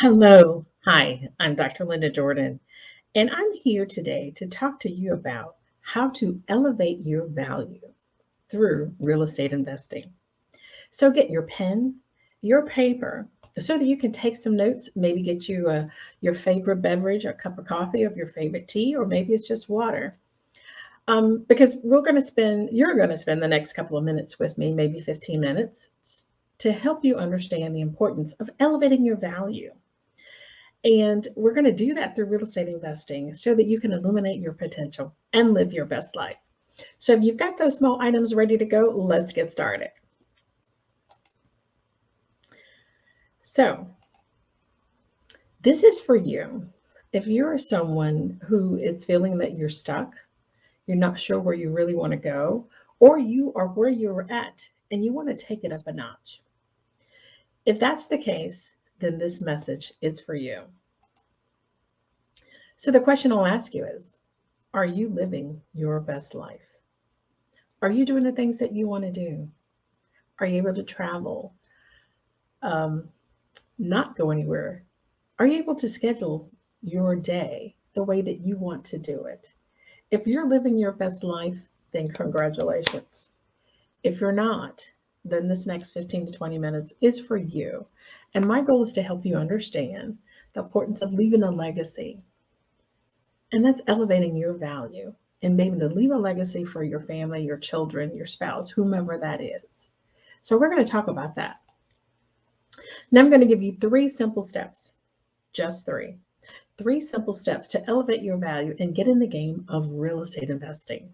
Hello. Hi, I'm Dr. Linda Jordon, and I'm here today to talk to you about how to elevate your value through real estate investing. So get your pen, your paper, so that you can take some notes, maybe get you your favorite beverage, a cup of coffee of your favorite tea, or maybe it's just water. Because you're going to spend the next couple of minutes with me, maybe 15 minutes, to help you understand the importance of elevating your value. And we're going to do that through real estate investing so that you can illuminate your potential and live your best life. So if you've got those small items ready to go, let's get started. So this is for you. If you're someone who is feeling that you're stuck, you're not sure where you really want to go, or you are where you're at and you want to take it up a notch. If that's the case, then this message is for you. So the question I'll ask you is, are you living your best life? Are you doing the things that you want to do? Are you able to travel? Not go anywhere? Are you able to schedule your day the way that you want to do it? If you're living your best life, then congratulations. If you're not, then this next 15 to 20 minutes is for you. And my goal is to help you understand the importance of leaving a legacy. And that's elevating your value and maybe to leave a legacy for your family, your children, your spouse, whomever that is. So we're going to talk about that. Now I'm going to give you 3 simple steps, just 3. 3 simple steps to elevate your value and get in the game of real estate investing.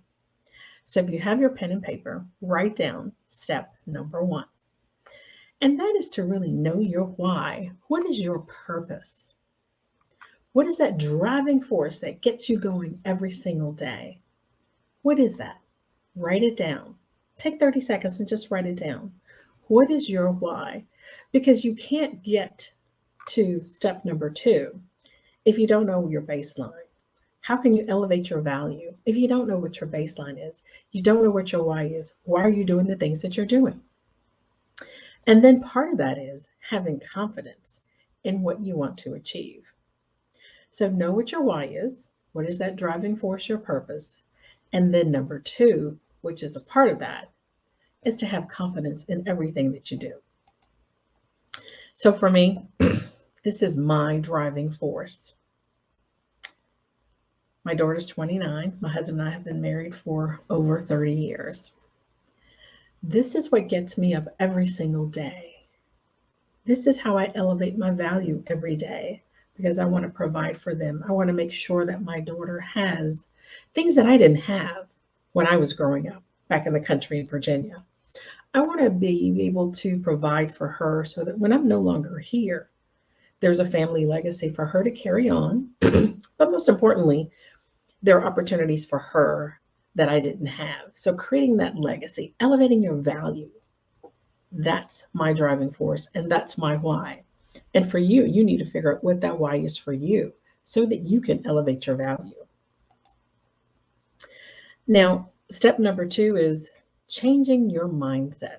So if you have your pen and paper, write down step number 1. And that is to really know your why. What is your purpose? What is that driving force that gets you going every single day? What is that? Write it down. Take 30 seconds and just write it down. What is your why? Because you can't get to step number 2 if you don't know your baseline. How can you elevate your value if you don't know what your baseline is? You don't know what your why is. Why are you doing the things that you're doing? And then part of that is having confidence in what you want to achieve. So know what your why is. What is that driving force, your purpose? And then number 2, which is a part of that, is to have confidence in everything that you do. So for me, this is my driving force. My daughter's 29. My husband and I have been married for over 30 years. This is what gets me up every single day. This is how I elevate my value every day because I want to provide for them. I want to make sure that my daughter has things that I didn't have when I was growing up back in the country in Virginia. I want to be able to provide for her so that when I'm no longer here, there's a family legacy for her to carry on. But most importantly, there are opportunities for her that I didn't have. So creating that legacy, elevating your value, that's my driving force and that's my why. And for you, you need to figure out what that why is for you so that you can elevate your value. Now, step number 2 is changing your mindset.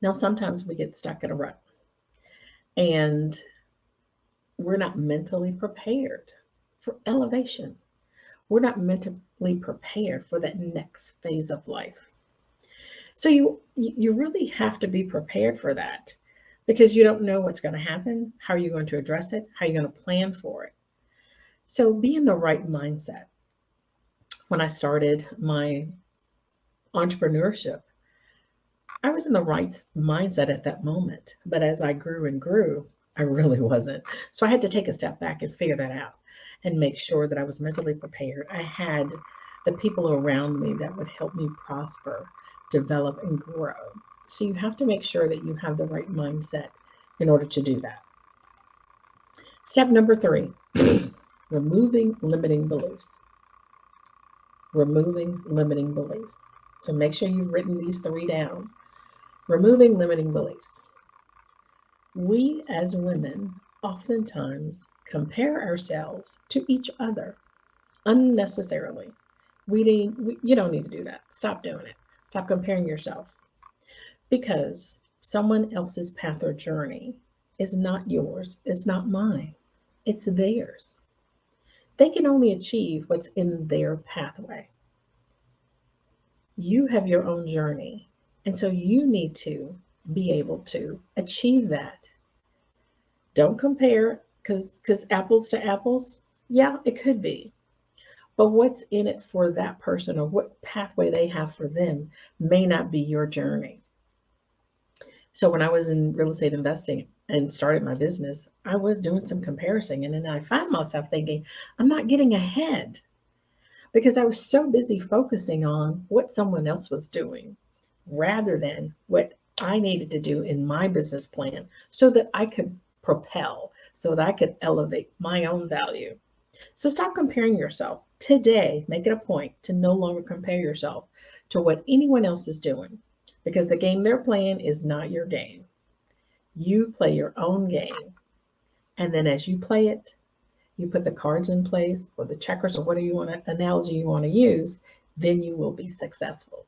Now, sometimes we get stuck in a rut and we're not mentally prepared for elevation. We're not mentally prepared for that next phase of life. So you really have to be prepared for that because you don't know what's going to happen. How are you going to address it? How are you going to plan for it? So be in the right mindset. When I started my entrepreneurship, I was in the right mindset at that moment. But as I grew and grew, I really wasn't. So I had to take a step back and figure that out and make sure that I was mentally prepared. I had the people around me that would help me prosper, develop, and grow. So you have to make sure that you have the right mindset in order to do that. Step number 3, removing limiting beliefs. Removing limiting beliefs. So make sure you've written these 3 down. Removing limiting beliefs. We as women oftentimes compare ourselves to each other unnecessarily. You don't need to do that. Stop doing it. Stop comparing yourself because someone else's path or journey is not yours, it's not mine, it's theirs. They can only achieve what's in their pathway. You have your own journey, and so you need to be able to achieve that. Don't compare because apples to apples, yeah, it could be. But what's in it for that person or what pathway they have for them may not be your journey. So when I was in real estate investing and started my business, I was doing some comparison and then I found myself thinking, I'm not getting ahead because I was so busy focusing on what someone else was doing rather than what I needed to do in my business plan so that I could propel, so that I could elevate my own value. So stop comparing yourself. Today, make it a point to no longer compare yourself to what anyone else is doing because the game they're playing is not your game. You play your own game. And then as you play it, you put the cards in place or the checkers or whatever you want to, analogy you want to use, then you will be successful.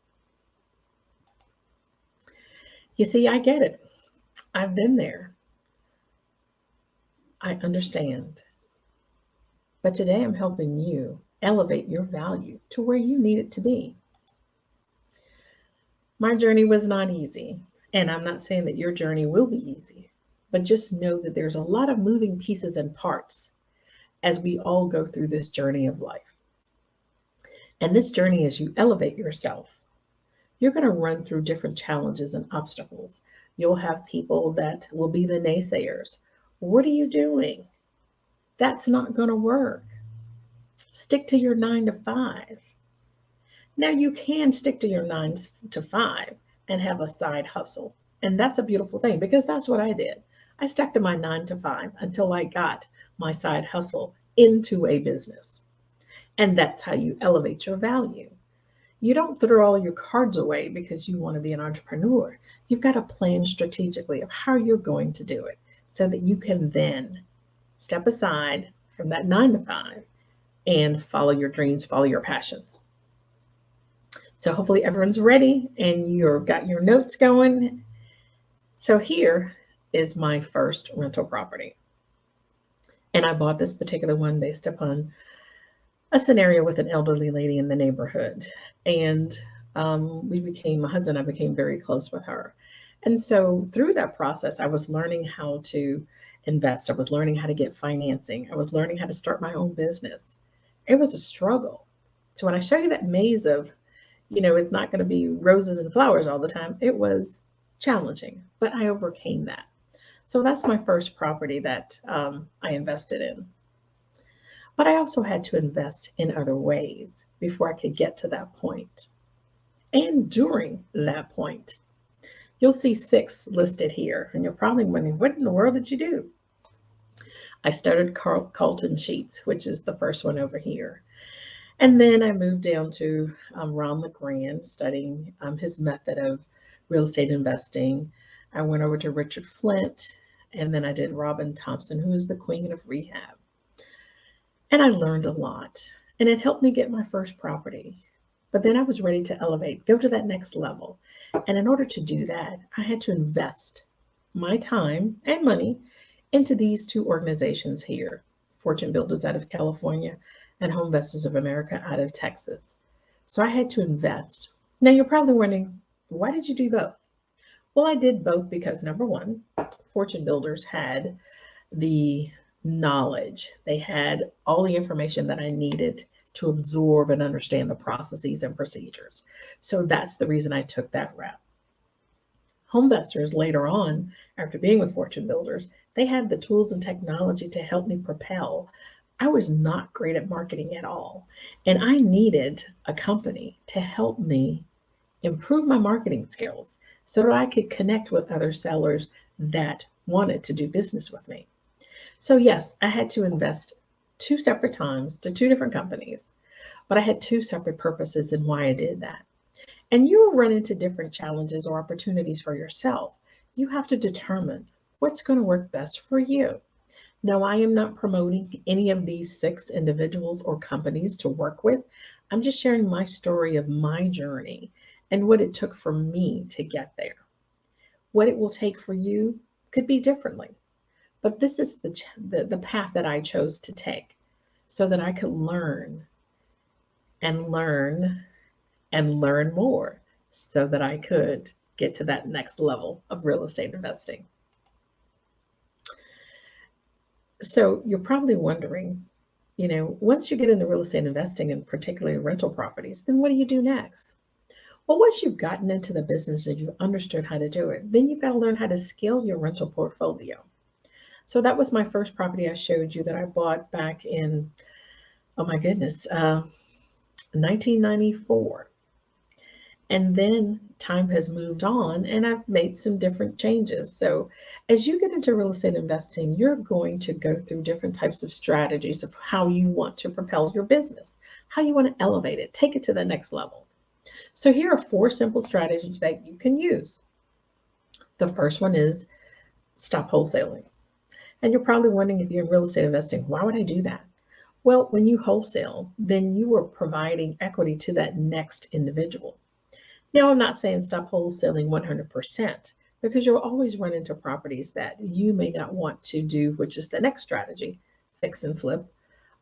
You see, I get it. I've been there. I understand. But today I'm helping you elevate your value to where you need it to be. My journey was not easy, and I'm not saying that your journey will be easy, but just know that there's a lot of moving pieces and parts as we all go through this journey of life. And this journey, as you elevate yourself, you're going to run through different challenges and obstacles. You'll have people that will be the naysayers. What are you doing? That's not going to work. Stick to your 9 to 5. Now you can stick to your 9 to 5 and have a side hustle. And that's a beautiful thing because that's what I did. I stuck to my 9 to 5 until I got my side hustle into a business. And that's how you elevate your value. You don't throw all your cards away because you want to be an entrepreneur. You've got to plan strategically of how you're going to do it so that you can then step aside from that 9 to 5 and follow your dreams, follow your passions. So hopefully everyone's ready and you've got your notes going. So here is my first rental property. And I bought this particular one based upon a scenario with an elderly lady in the neighborhood. And my husband and I became very close with her. And so through that process, I was learning how to invest. I was learning how to get financing. I was learning how to start my own business. It was a struggle. So when I show you that maze of, it's not going to be roses and flowers all the time, it was challenging, but I overcame that. So that's my first property that I invested in. But I also had to invest in other ways before I could get to that point. And during that point, you'll see 6 listed here. And you're probably wondering, what in the world did you do? I started Carlton Sheets, which is the first one over here. And then I moved down to Ron LeGrand, studying his method of real estate investing. I went over to Richard Flint, and then I did Robin Thompson, who is the queen of rehab. And I learned a lot, and it helped me get my first property. But then I was ready to elevate, go to that next level. And in order to do that, I had to invest my time and money into these 2 organizations here, Fortune Builders out of California and Home Investors of America out of Texas. So I had to invest. Now you're probably wondering, why did you do both? Well, I did both because number one, Fortune Builders had the knowledge. They had all the information that I needed to absorb and understand the processes and procedures. So that's the reason I took that route. Home Investors later on, after being with Fortune Builders, they had the tools and technology to help me propel. I was not great at marketing at all, and I needed a company to help me improve my marketing skills so that I could connect with other sellers that wanted to do business with me. So yes, I had to invest 2 separate times to 2 different companies, but I had 2 separate purposes in why I did that. And you will run into different challenges or opportunities for yourself. You have to determine what's going to work best for you. Now, I am not promoting any of these 6 individuals or companies to work with. I'm just sharing my story of my journey and what it took for me to get there. What it will take for you could be differently. But this is the path that I chose to take so that I could learn and learn and learn more so that I could get to that next level of real estate investing. So you're probably wondering, once you get into real estate investing and particularly rental properties, then what do you do next? Well, once you've gotten into the business and you've understood how to do it, then you've got to learn how to scale your rental portfolio. So that was my first property I showed you that I bought back in, oh my goodness, 1994. And then time has moved on and I've made some different changes. So as you get into real estate investing, you're going to go through different types of strategies of how you want to propel your business, how you want to elevate it, take it to the next level. So here are 4 simple strategies that you can use. The first one is stop wholesaling. And you're probably wondering, if you're in real estate investing, why would I do that? Well, when you wholesale, then you are providing equity to that next individual. Now, I'm not saying stop wholesaling 100%, because you'll always run into properties that you may not want to do, which is the next strategy, fix and flip,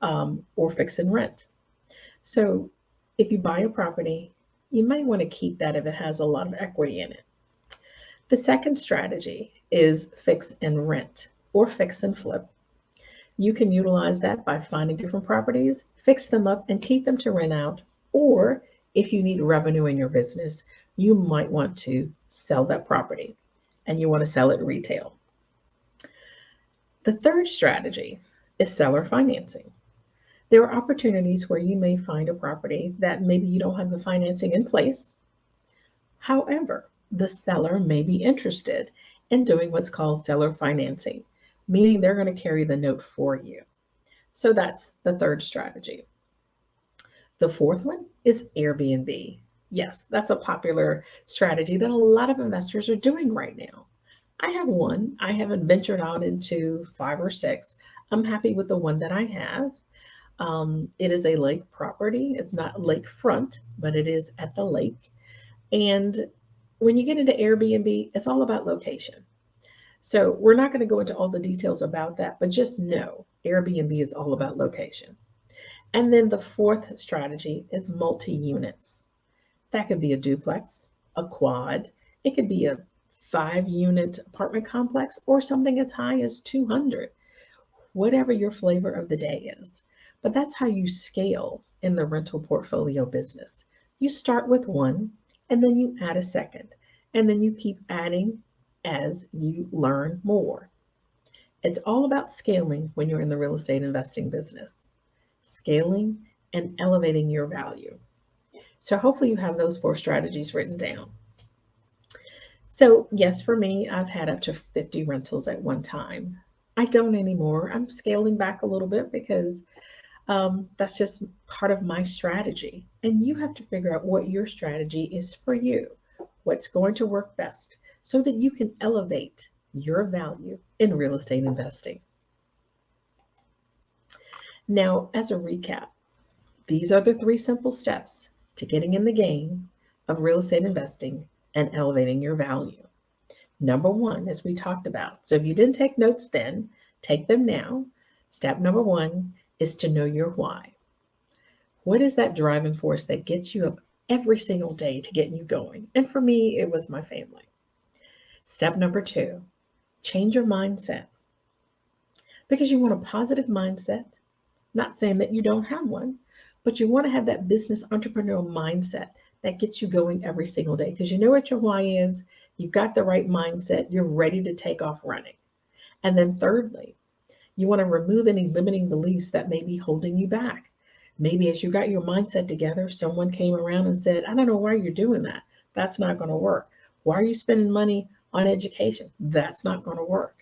or fix and rent. So if you buy a property, you might want to keep that if it has a lot of equity in it. The second strategy is fix and rent or fix and flip. You can utilize that by finding different properties, fix them up and keep them to rent out, or if you need revenue in your business, you might want to sell that property and you want to sell it retail. The third strategy is seller financing. There are opportunities where you may find a property that maybe you don't have the financing in place. However, the seller may be interested in doing what's called seller financing, meaning they're going to carry the note for you. So that's the third strategy. The fourth one is Airbnb. Yes, that's a popular strategy that a lot of investors are doing right now. I have one. I haven't ventured out into 5 or 6. I'm happy with the one that I have. It is a lake property. It's not lakefront, but it is at the lake. And when you get into Airbnb, it's all about location. So we're not going to go into all the details about that, but just know Airbnb is all about location. And then the fourth strategy is multi-units. That could be a duplex, a quad. It could be a 5-unit apartment complex or something as high as 200, whatever your flavor of the day is. But that's how you scale in the rental portfolio business. You start with one, and then you add a second, and then you keep adding as you learn more. It's all about scaling when you're in the real estate investing business. Scaling and elevating your value. So hopefully you have those 4 strategies written down. So yes, for me, I've had up to 50 rentals at one time. I don't anymore. I'm scaling back a little bit because that's just part of my strategy. And you have to figure out what your strategy is for you, what's going to work best so that you can elevate your value in real estate investing. Now, as a recap, these are the 3 simple steps to getting in the game of real estate investing and elevating your value. Number 1, as we talked about. So if you didn't take notes then, take them now. Step number 1 is to know your why. What is that driving force that gets you up every single day to get you going? And for me, it was my family. Step number 2, change your mindset. Because you want a positive mindset. Not saying that you don't have one, but you want to have that business entrepreneurial mindset that gets you going every single day. Because you know what your why is, you've got the right mindset, you're ready to take off running. And then thirdly, you want to remove any limiting beliefs that may be holding you back. Maybe as you got your mindset together, someone came around and said, I don't know why you're doing that. That's not going to work. Why are you spending money on education? That's not going to work.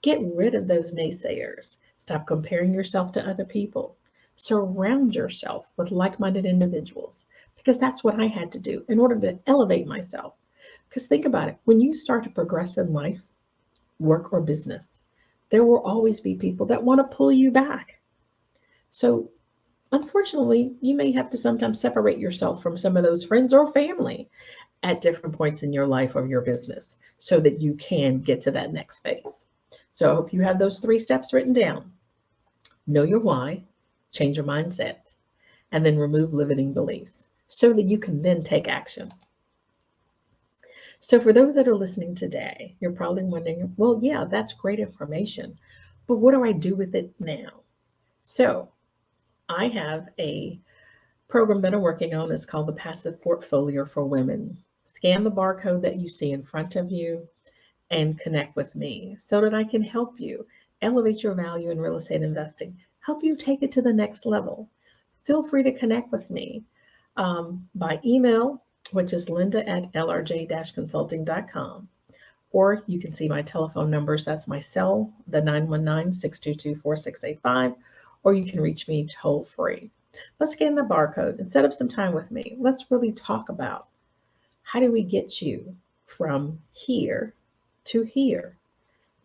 Get rid of those naysayers. Stop comparing yourself to other people. Surround yourself with like-minded individuals, because that's what I had to do in order to elevate myself. Because think about it, when you start to progress in life, work or business, there will always be people that want to pull you back. So unfortunately, you may have to sometimes separate yourself from some of those friends or family at different points in your life or your business so that you can get to that next phase. So I hope you have those 3 steps written down. Know your why, change your mindset, and then remove limiting beliefs so that you can then take action. So for those that are listening today, you're probably wondering, well, yeah, that's great information, but what do I do with it now? So I have a program that I'm working on. It's called the Passive Portfolio for Women. Scan the barcode that you see in front of you and connect with me so that I can help you elevate your value in real estate investing, help you take it to the next level. Feel free to connect with me by email, which is linda@lrj-consulting.com. Or you can see my telephone numbers. That's my cell, the 919-622-4685, or you can reach me toll free. Let's scan the barcode and set up some time with me. Let's really talk about how do we get you from here to here.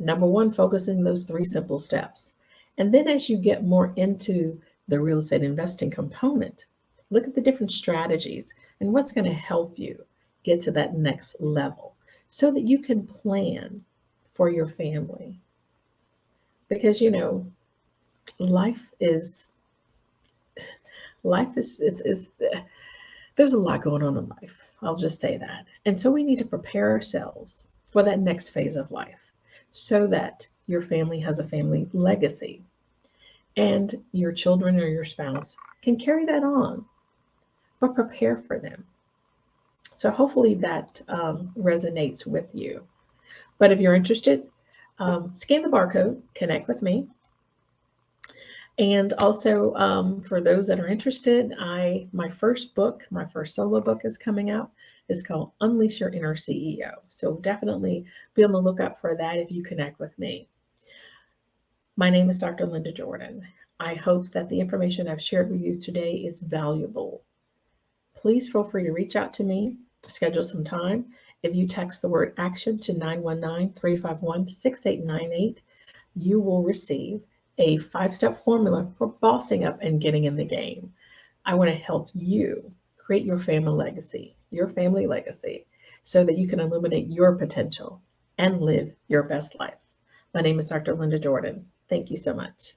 Number one, focusing those 3 simple steps. And then as you get more into the real estate investing component, look at the different strategies and what's going to help you get to that next level so that you can plan for your family. Because, life is there's a lot going on in life. I'll just say that. And so we need to prepare ourselves for that next phase of life so that your family has a family legacy and your children or your spouse can carry that on, but prepare for them. So hopefully that resonates with you. But if you're interested, scan the barcode, connect with me. And also, for those that are interested, my first solo book is coming out. It's called Unleash Your Inner CEO. So definitely be on the lookout for that if you connect with me. My name is Dr. Linda Jordon. I hope that the information I've shared with you today is valuable. Please feel free to reach out to me, schedule some time. If you text the word action to 919-351-6898, you will receive a 5-step formula for bossing up and getting in the game. I want to help you create your family legacy, so that you can illuminate your potential and live your best life. My name is Dr. Linda Jordon. Thank you so much.